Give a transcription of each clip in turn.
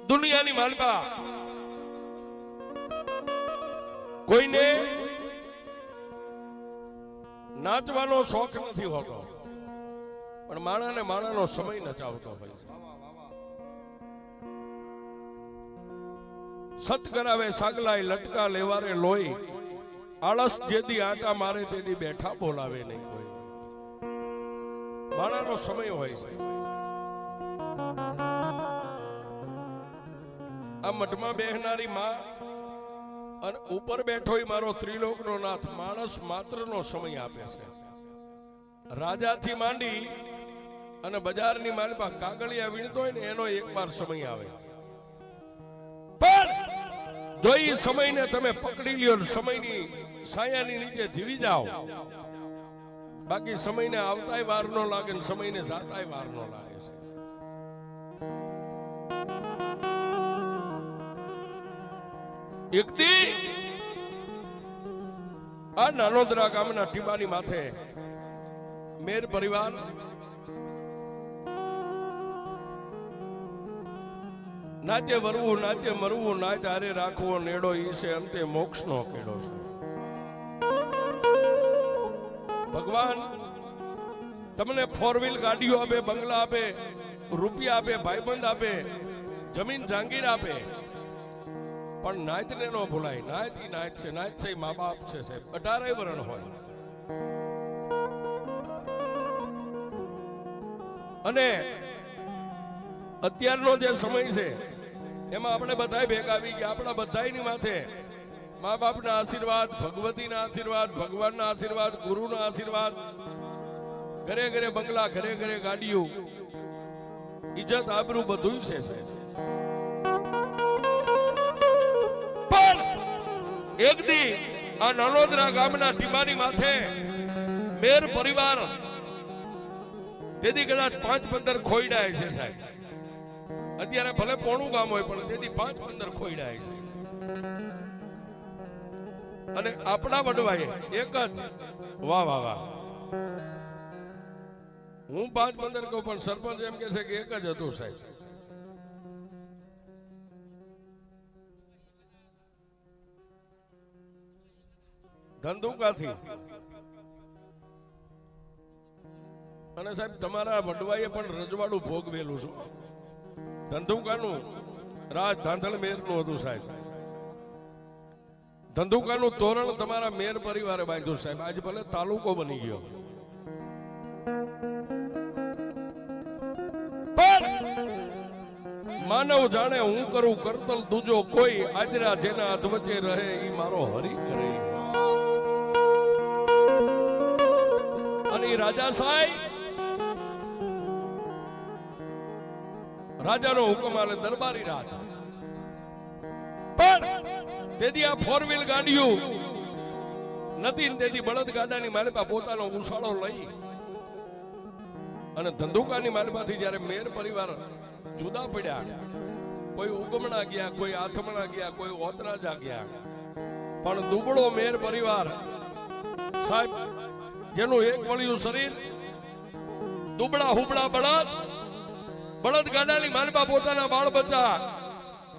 દુનિયાની માલપા કોઈને નાચવાનો શોખ નથી હોતો, પણ માણાને માણાનો સમય નચાવતો હોય છે. સત કરાવે સાગલાય લટકા લેવારે લોહી, આળસ જેદી આટા મારે તેદી બેઠા બોલાવે નહીં કોઈ. માણાનો સમય હોય છે. આ મઠમાં બેહનારી માં અને ઉપર બેઠો મારો ત્રિલોકનો નાથ માણસ માત્રનો સમય આપે છે. રાજાથી માંડી અને બજારની માલપા કાગળિયા વીણતો હોય ને એનો એકવાર સમય આવે. પણ જો એ સમયને તમે પકડી લ્યો, સમયની છાયાની નીચે જીવી જાઓ, બાકી સમયને આવતાય વાર નો લાગે ને સમયને જાતાય વાર નો લાગે છે. એક દી આ નાનોદરા ગામના ટીબાની માથે મેર પરિવાર નાતે વરવું નાતે મરવું નાત હારે રાખવો નેડો ઈ છે અંતે મોક્ષનો કેડો છે. ભગવાન તમને 4 વ્હીલ ગાડીઓ આપે, બંગલા આપે, રૂપિયા આપે, ભાઈબંધ આપે, જમીન જાંગીર આપે, પણ નાત ને નો ભૂલાય. નાત ઈ નાત છે, નાત છે મા બાપ છે સાહેબ. 18 વરણ હોય અને અત્યારનો જે સમય છે એમાં આપણે બધાય ભેગા આવી ગયા. આપણા બધાયની માથે મા બાપના આશીર્વાદ, ભગવતીના આશીર્વાદ, ભગવાનના આશીર્વાદ, ગુરુના આશીર્વાદ, ઘરે ઘરે બંગલા, ઘરે ઘરે ગાડીઓ, ઇજ્જત આબરૂ બધું છે. પણ એક દી આ નાનોદરા ગામના ટીબાની માથે મેર પરિવાર તેથી કદાચ 5-15 ખોઈડાય છે સાહેબ. અત્યારે ભલે પોણું ગામ હોય પણ તેથી 5-15 ખોઈડાય છે. અને આપણા વડવાએ એક જ વાહ વાહ વાહ, હું 5-15 કહું પણ સરપંચ એમ કે છે કે એક જ હતું સાહેબ. ધંધુકાથી. અને સાહેબ તમારા વડવાએ પણ રજવાડું ભોગવેલું છે. ધંધુકાનું રાજ ધાંધલ મેરનું હતું સાહેબ. ધંધુકાનું તોરણ તમારા મેર પરિવારે બાંધ્યું સાહેબ. આજ ભલે તાલુકો બની ગયો, પણ માનવ જાણે હું કરું કરતલ દૂજો કોઈ, આજરા જેના અધવચે રહે ઈ મારો હરી કરે. અને રાજા સાહેબ રાજાનો હુકમ આલે દરબારી રાજ. પણ તેથી આ 4 વ્હીલ ગાડીઓ નથી, તેથી બળદ ગાડાની માલપા પોતાનો ઉછાળો લઈ અને ધંધુકાની માલપાથી જયારે મેર પરિવાર જુદા પડ્યા, કોઈ ઉગમણા ગયા, કોઈ આથમણા ગયા, કોઈ ઓતરાજા ગયા, પણ દુબળો મેર પરિવાર સાહેબ જેનું એક વળિયું શરીર, દુબળા હુબળા બળદ ગાડાની માલપા પોતાના બાળ બચ્ચા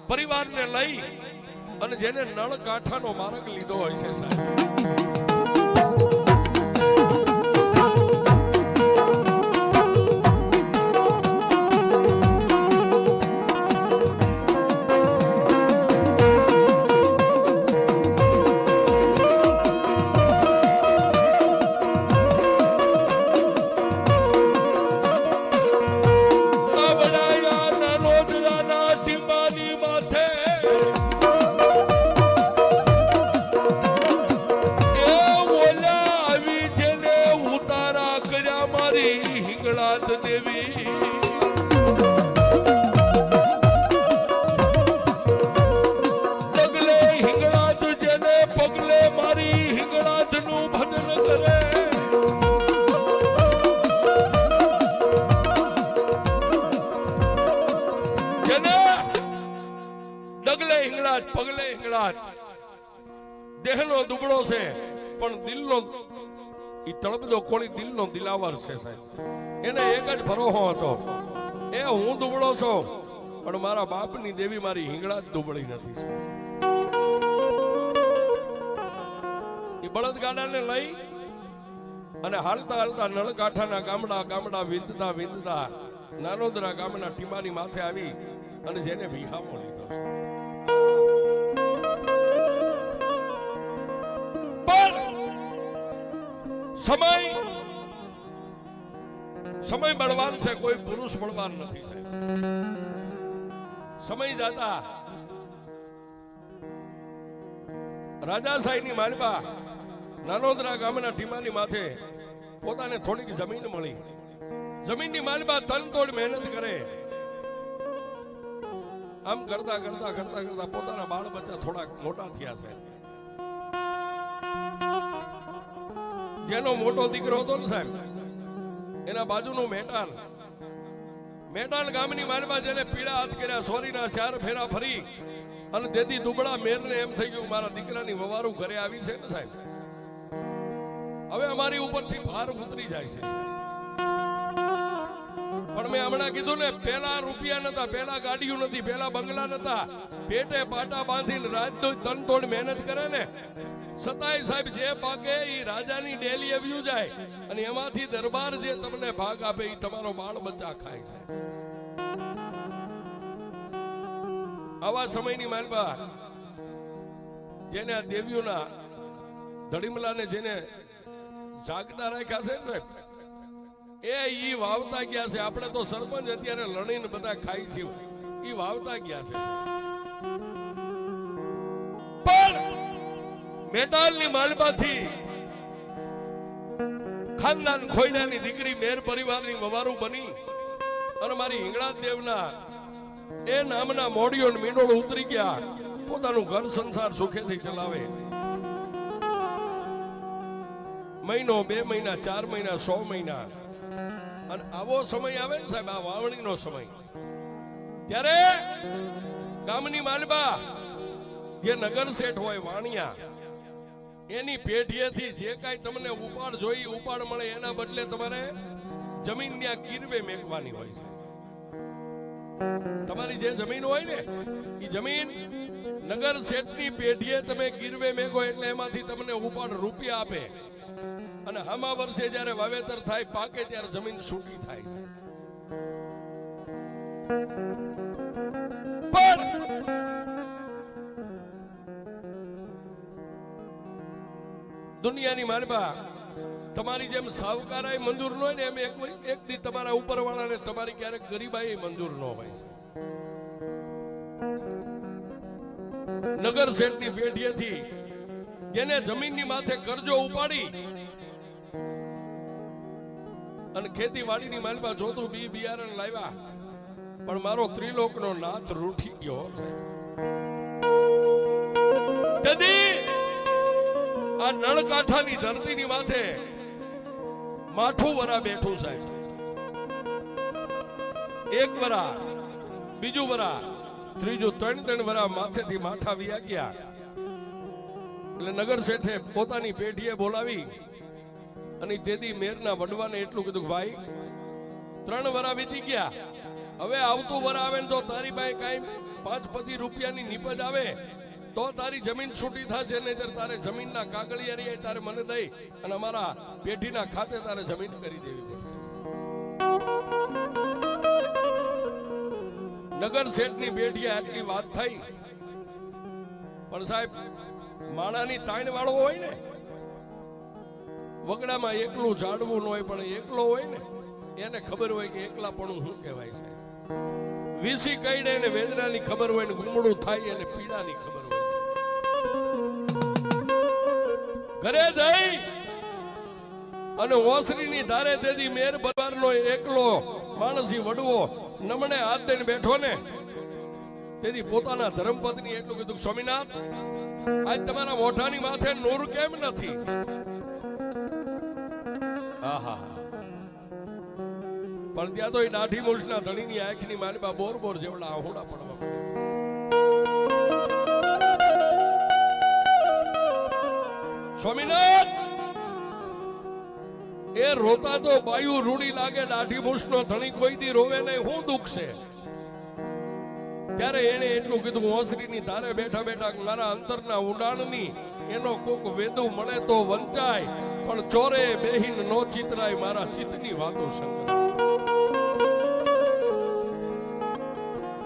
પરિવારને લઈ અને જેને નળ કાંઠાનો માર્ગ લીધો હોય છે સાહેબ. પગલે હિંગળાજ દેહનો દુબળો છે પણ દિલનો ઈ તળપદો કોળી દિલનો દિલાવર છે સાહેબ. એને એક જ ભરોસો હતો, એ હું દુબળો છું પણ મારા બાપની દેવી મારી હિંગળા જ દુબળી નથી. એ બળદગાડાને લઈ અને હાલતા હાલતા નળકાંઠાના ગામડા વિંધતા વિંધતા નાનોદરા ગામના ટીમાની માથે આવી અને જેને વિહામો લીધો. સમય બળવાન છે, કોઈ પુરુષ બળવાન નથી. સમય જાતા રાજાશાહીની માલબા નાનોદરા ગામના ટીમાની માથે પોતાને થોડીક જમીન મળી. જમીનની માલબા તનતોડ મહેનત કરે. આમ કરતા કરતા કરતા કરતા પોતાના બાળ બચ્ચા થોડાક મોટા થયા છે. જેનો મોટો દીકરો હતો ને સાહેબ, એના બાજુનું મેટાલ ગામની માલમાં જેને પીળા હાથ કર્યા, સોરીના 4 ફેરા ફરી અને તેથી દુબળા મેરને એમ થઈ ગયું મારા દીકરાની વવારું ઘરે આવી છે ને સાહેબ, હવે અમારી ઉપરથી ભાર ઉતરી જાય છે. પણ મેં હમણાં કીધું ને, પેલા રૂપિયા નતા, પેલા ગાડીઓ નથી, પેલા બંગલા નતા, પેટે પાટા બાંધીને રાજદોઈ તનતોડ મહેનત કરે ને, સતાય સાહેબ જે પાકે એ રાજાની ડેલી આવ્યું જાય અને એમાંથી દરબાર જે તમને ભાગ આપે એ તમારો બાળ બચ્ચા ખાય છે. આવા સમયની માલબા જેને આ દેવીઓના ધડીમલાને જેને જાગતા રાખ્યા છે ને સાહેબ, એ ઈ વાવતા ગયા છે. આપણે તો સરપંચ અત્યારે લણીને બધા ખાઈ છે, ઈ વાવતા ગયા છે. મેટાલની માલબાથી ખાનદાન ખોઈનાની દીકરી મેર પરિવારની વવારું બની અને મારી હિંગળા દેવના એ નામના મોડિયો મીંડોળ ઉતરી ગયા, પોતાનું ઘર સંસાર સુખેથી ચલાવે. મહિનો, 2 મહિના, 4 મહિના, 100 મહિના, અને આવો સમય આવે ને સાહેબ, આ વાવણીનો સમય, ત્યારે ગામની માલબા જે નગર શેઠ હોય વાણિયા, એની પેઢીએથી જે કાંઈ તમને ઉપાડ જોઈ ઉપાડ મળે એના બદલે તમારે જમીન ત્યાં ગીરવે મેકવાની હોય છે. તમારી જે જમીન હોય ને એ જમીન નગર શેઠની પેઢીએ તમે ગીરવે મેકો એટલે એમાંથી તમને ઉપાડ રૂપિયા આપે અને હામા વર્ષે જ્યારે વાવેતર થાય, પાકે ત્યારે જમીન છૂટી થાય છે. પણ દુનિયાની માલબા તમારી જેમ સાવકારાય મંજૂર ન હોય ને, એમ એક દી તમારા ઉપરવાળાને તમારી ક્યારેક ગરીબાઈ મંજૂર ન હોય. નગર શેઠની પેઢીએથી જેને જમીનની માથે કરજો ઉપાડી અને ખેતીવાડીની માલબા જોતું બિયારણ લાવ્યા, પણ મારો ત્રિલોકનો નાથ રૂઠી ગયો છે. આ નળકાંઠાની ધરતીની માથે માઠું વરા બેઠું સાહેબ. એક વરા, બીજું વરા, ત્રીજું, 3 વરા માથેથી માઠા વિયા ગયા. એટલે નગર શેઠે પોતાની પેઢીએ બોલાવી અને તેથી મેરના વડવાને એટલું કીધું કે ભાઈ 3 વરા વીતી ગયા, હવે આવતું વરા આવે ને તો તારી પાસે કાંઈ 5-25 રૂપિયાની નીપજ આવે તો તારી જમીન છૂટી થશે, નહીતર તારે જમીનના કાગળિયા રહી તારે મને દઈ અને અમારા પેઢીના ખાતે તારે જમીન કરી દેવી પડશે. નગર શેઠની પેઢીએ આટલી વાત થઈ, પણ સાહેબ માણાની તાણ વાળો હોય ને, વગડામાં એકલું ઝાડવું ન હોય પણ એકલો હોય ને એને ખબર હોય કે એકલાપણું શું કહેવાય છે. વીસી કઈડે ને વેદનાની ખબર હોય ને ગુમડું થાય અને પીડાની ખબર હોય. ઘરે જઈ અને ઓસરીની ધારે તેથી મેર પરિવારનો એકલો માણસી વડવો નમણે હાથ દઈને બેઠો ને, તેથી પોતાના ધર્મપત્ની એટલું કીધું, સ્વામિનાથ આજ તમારા મોઢાની માથે નૂર કેમ નથી? આહા, પણ ત્યાં તો એ દાઢી મૂછના ધણીની આંખની માલબા બોર બોર જેવડા આહુડા પડવા પડ્યા. સ્વામિનાથ એ રોતા તો બાયુ રૂડી લાગે, દાઢી મૂછનો ધણી કોઈ દી રોવે નહીં, હું દુઃખ છે? ત્યારે એને એટલું કીધું, ઓસરીની ધારે બેઠા બેઠા મારા અંતરના ઉડાણની એનો કોક વેદુ મળે તો વંચાય, પણ ચોરે બેહીન નો ચિતરાય મારા ચિત્તની વાતો શંકર.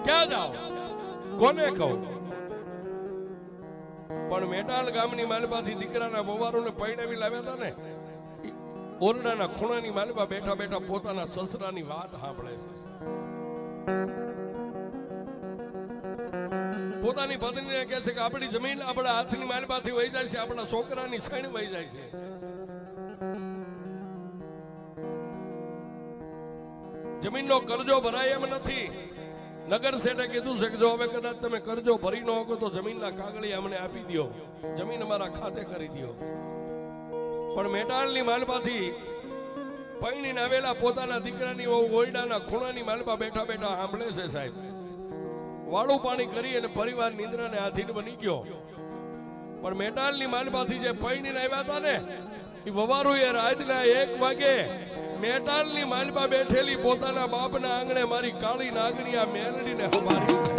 ક્યાં જાઓ, કોને કહું? પણ મેટાલ ગામની માલપાથી દીકરાના વવારોને પૈણાવી લાવ્યા હતા ને, ઓરડાના ખૂણાની માલપા બેઠા બેઠા પોતાના સસરાની વાત સાંભળે છે. પોતાની પત્નીને કહે છે કે આપણી જમીન આપણા હાથની માલપાથી વહી જાય છે, આપણા છોકરાની સૈણ વહી જાય છે. જમીનનો કરજો ભરાય એમ નથી. નગર શેઠે કીધું છે કે જો હવે કદાચ તમે કરજો ભરી ન શકો તો જમીનના કાગળિયા અમને આપી દો, જમીન અમારા ખાતે કરી દો. પણ મેટાલની માલપાથી પૈણીને આવેલા પોતાના દીકરાની ઓરડાના ખૂણાની માલપા બેઠા બેઠા સાંભળે છે સાહેબ. વાળું પાણી કરી અને પરિવાર નિંદ્રાને આધીન બની ગયો. પણ મેટાલની માલપાથી જે પૈણીને આવ્યા હતા ને, એ વવારું એ રાતના 1 વાગે મેટાલની માલપા બેઠેલી પોતાના બાપના આંગણે મારી કાળી નાગણી આ મેલડીને હમારી છે.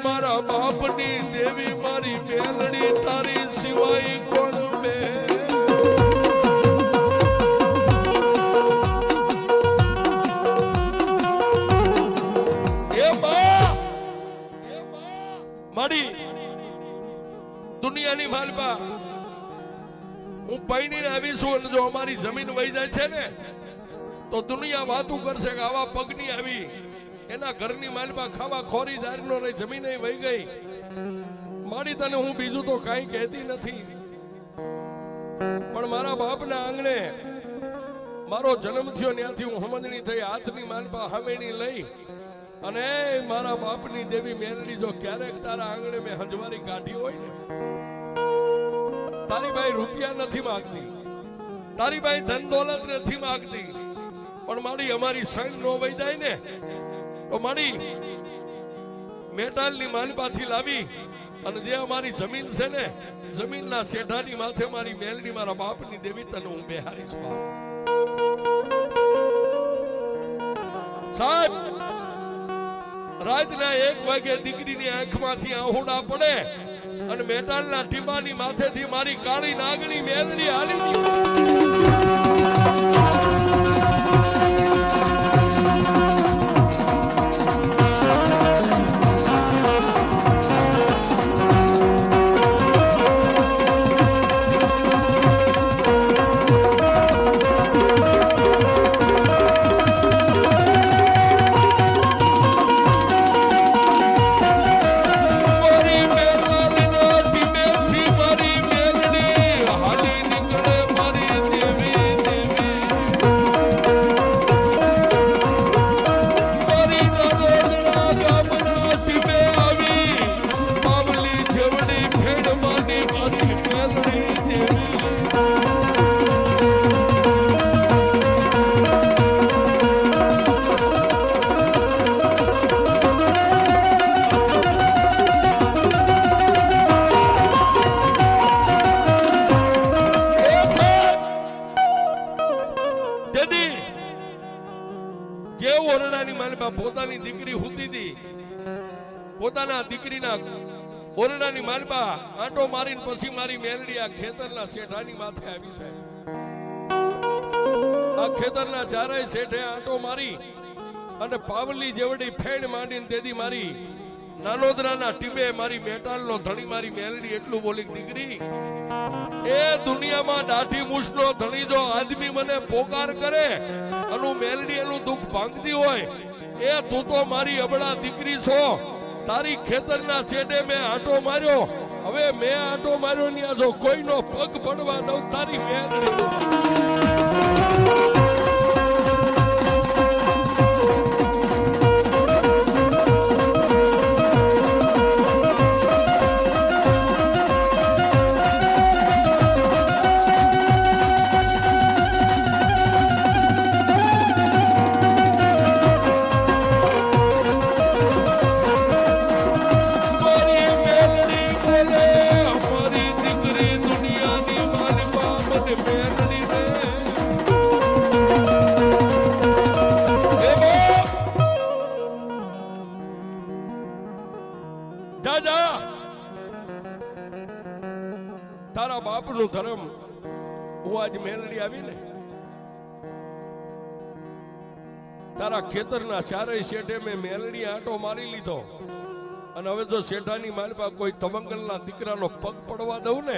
મારા બાપની દેવી મારી મેલડી તારી સિવાય કોણ બે? મારી દુનિયાની માલપા હું પૈણીને આવી છું, અને જો અમારી જમીન વહી જાય છે ને તો દુનિયા વાતું કરશે કે આવા પગની આવી. એના ઘરની માલપા ખાવા ખોરી દારીનો રહી, જમીન વહી ગઈ. મારી તને હું બીજું તો કાંઈ કહેતી નથી, પણ મારા બાપના આંગણે મારો જન્મ થયો ત્યાંથી હું સમજણી થઈ. હાથની માલપા હામેણી લઈ અને મારા બાપની દેવી મેલડી જો ક્યારેક તારા આંગણે મેં હંજવારી કાઢી હોય ને, તારી ભાઈ રૂપિયા નથી માંગતી, તારી ભાઈ ધન દોલત નથી માંગતી, પણ મારી અમારી સૈન નો વહી જાય ને તો મારી મેટાલની માલપાથી લાવી અને જે અમારી જમીન છે ને, જમીનના શેઠાની માથે મારી મેલડી મારા બાપની દેવી તને હું બેહારીશ. સાહેબ રાતના 1 વાગે દીકરીની આંખમાંથી આહુડા પડે અને મેટાલના ટીંબાની માથેથી મારી કાળી નાગણી મેલડી હાલી પોતાની દીકરી હુતી હતી, પોતાના દીકરીના ઓરડાની માલપા આંટો મારીને પછી મારી મેલડી આ ખેતરના શેઠાની માથે આવી છે. આ ખેતરના ચારેય શેઠે આંટો મારી અને પાવલી જેવડી ફેણ માંડીને તેદી મારી નાનોદરાના ટીમે મારી મેટાલનો ધણી મારી મેલડી એટલું બોલી, દીકરી એ દુનિયામાં દાઢી મૂછનો ધણી જો આદમી મને પોકાર કરે અને મેલડી એનું દુઃખ ભાંગતી હોય, એ તું તો મારી અબળા દીકરી છો. તારી ખેતરના છેડે મેં આંટો માર્યો, હવે મેં આંટો માર્યો ત્યાં જો કોઈનો પગ પડવા દઉં તારી મેલડી. તારા બાપનું ધર્મ હું આજ મેલડી આવી ને તારા ખેતરના ચારેય શેઠે મેં મેલડી આંટો મારી લીધો, અને હવે જો શેઠાની માલપા કોઈ તવંગલના દીકરાનો પગ પડવા દઉં ને,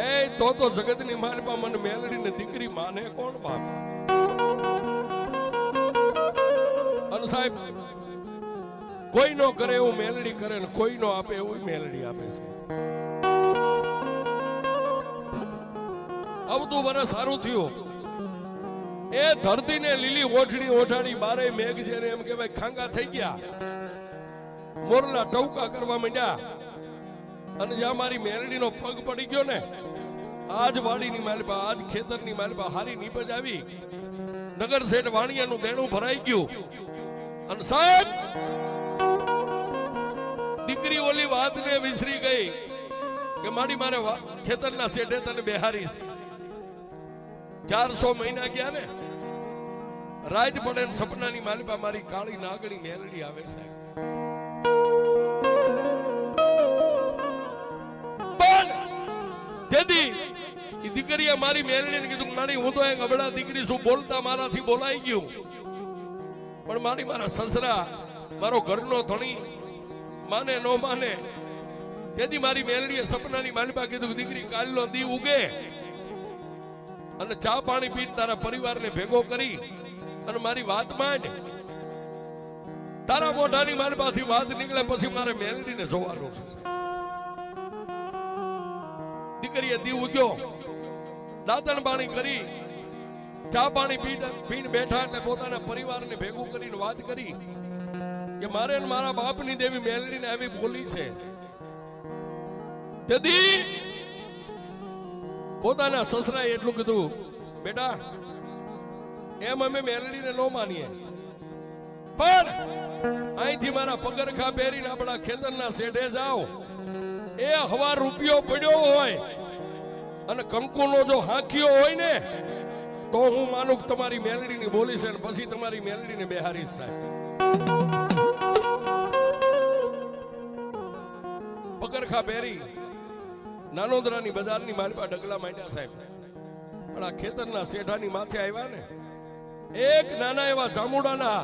એ તો જગતની માલપા મને મેલડીને દીકરી માને કોણ બાપ? અને સાહેબ કોઈ નો કરે એવું મેલડી કરે ને કોઈ નો આપે એવું મેલડી આપે છે. આવતું વર્ષ સારું થયું, એ ધરતીને લીલી ઓઠડી ઓઠાડી બારે મેઘ જેને એમ કે ભાઈ ખાંગા થઈ ગયા, મોરલા ટવકા કરવા માંડ્યા, અને જ્યાં મારી મેલડીનો પગ પડી ગયો ને, આજ વાડીની માલપા આજ ખેતરની માલપા હારી નીપજ આવી, નગર શેઠ વાણિયાનું દેણું ભરાઈ ગયું, અને સાહેબ દીકરી ઓલી વાતને વિસરી ગઈ કે મારી મારે ખેતરના શેઠે તને બેહારીશ. 400 મહિના ગયા ને, રાત પડે ને સપનાની માલિપા મારી કાળી નાગણી મેલડી આવે છે. તેથી એ દીકરીએ મારી મેલડીને કીધું, નાની હું તો એક અબળા દીકરી છું, બોલતા મારાથી બોલાઈ ગયું, પણ મારી મારા સસરા મારો ઘરનો ધણી માને નો માને. તેથી મારી મેલડીએ સપનાની માલિપા કીધું, દીકરી કાલનો દી ઉગે અને ચા પાણી પીને તારા પરિવારને ભેગો કરી અને મારી વાત માંડ. તારા મોઢાની માલપાથી વાત નીકળે પછી મારે મેલડીને જોવાનું છે. દીકરીએ દી ઉગ્યો, દાંતણ પાણી કરી, ચા પાણી પીને બેઠા એટલે પોતાના પરિવારને ભેગું કરીને વાત કરી કે મારે મારા બાપની દેવી મેલડીને આવી બોલી છે. તેથી પોતાના સસરાએ એટલું કીધું, બેટા એમ અમે મેલડીને ન માનીએ, પણ અહીંથી મારા પગરખા પહેરીને આપણા ખેતરના શેઠે જાઓ, એ હવા રૂપિયો પડ્યો હોય અને કંકુનો જો હાંક્યો હોય ને, તો હું માનું કે તમારી મેલડીની બોલી છે, પછી તમારી મેલડીને બેહારીશ. પગરખા પહેરી નાનોદરાની બજારની માલપા ડગલા માંડ્યા સાહેબ, પણ આ ખેતરના શેઠાની માથે આવ્યા ને, એક નાના એવા જામુડાના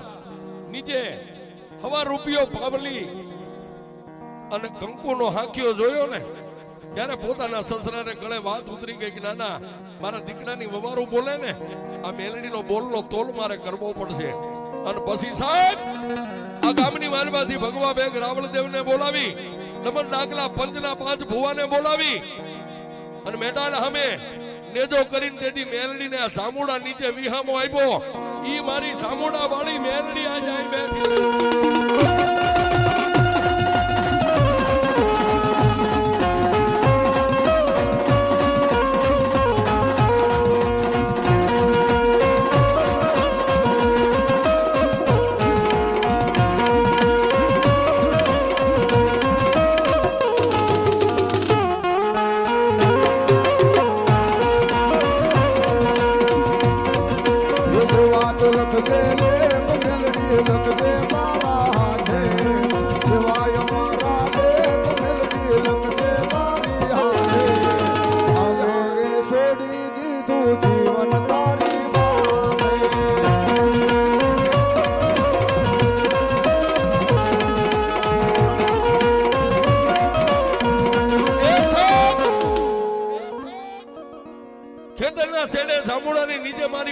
નીચે હવા રૂપિયો પાવલી અને કંકુનો હાંક્યો જોયો ને, ત્યારે પોતાના સસરાને ગળે વાત ઉતરી ગઈ કે નાના મારા દીકરાની વવારું બોલે ને, આ મેલડીનો બોલનો તોલ મારે કરવો પડશે. અને પછી સાહેબ આ ગામની માલમાંથી ભગવા બેગ રાવળદેવને બોલાવી, નમન ડાકલા પંચના 5 ભુવાને બોલાવી અને મેટાલ સામે નેજો કરીને તેથી મેલડીને આ સામુડા નીચે વિહામો આપ્યો. ઈ મારી સામુડા વાળી મેલડી આજે આવી બેઠી.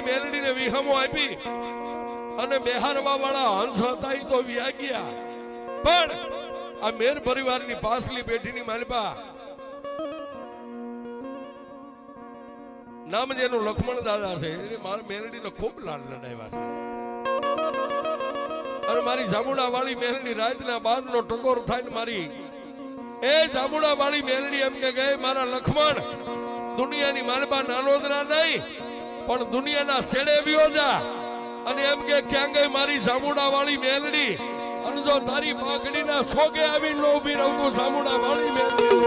મેલડીને વિહમો આપી અને બેહારવા વાળા હંસ હતા ઈ તો વ્યા ગયા, પણ આ મેર પરિવારની પાછલી પેઢીની માલપા નામ જેનું લક્ષ્મણ દાદા છે, એને મારા મેલડીનો ખૂબ લાડ લડાવ્યા છે. અને મારી જામુડા વાળી મેલડી રાતના 12 નો ટકોર થાય મારી એ જામુડા વાળી મેલડી એમ કે ગઈ મારા લક્ષ્મણ દુનિયાની માલપા નાનોદરા નહીં પણ દુનિયાના છેડે વ્યો જા, અને એમ કે ક્યાં ગઈ મારી જામુડા વાળી મેલડી, અને જો તારી પાઘડીના છોગે આવી ન ઉભી રહું તો જામુડા વાળી મેલડી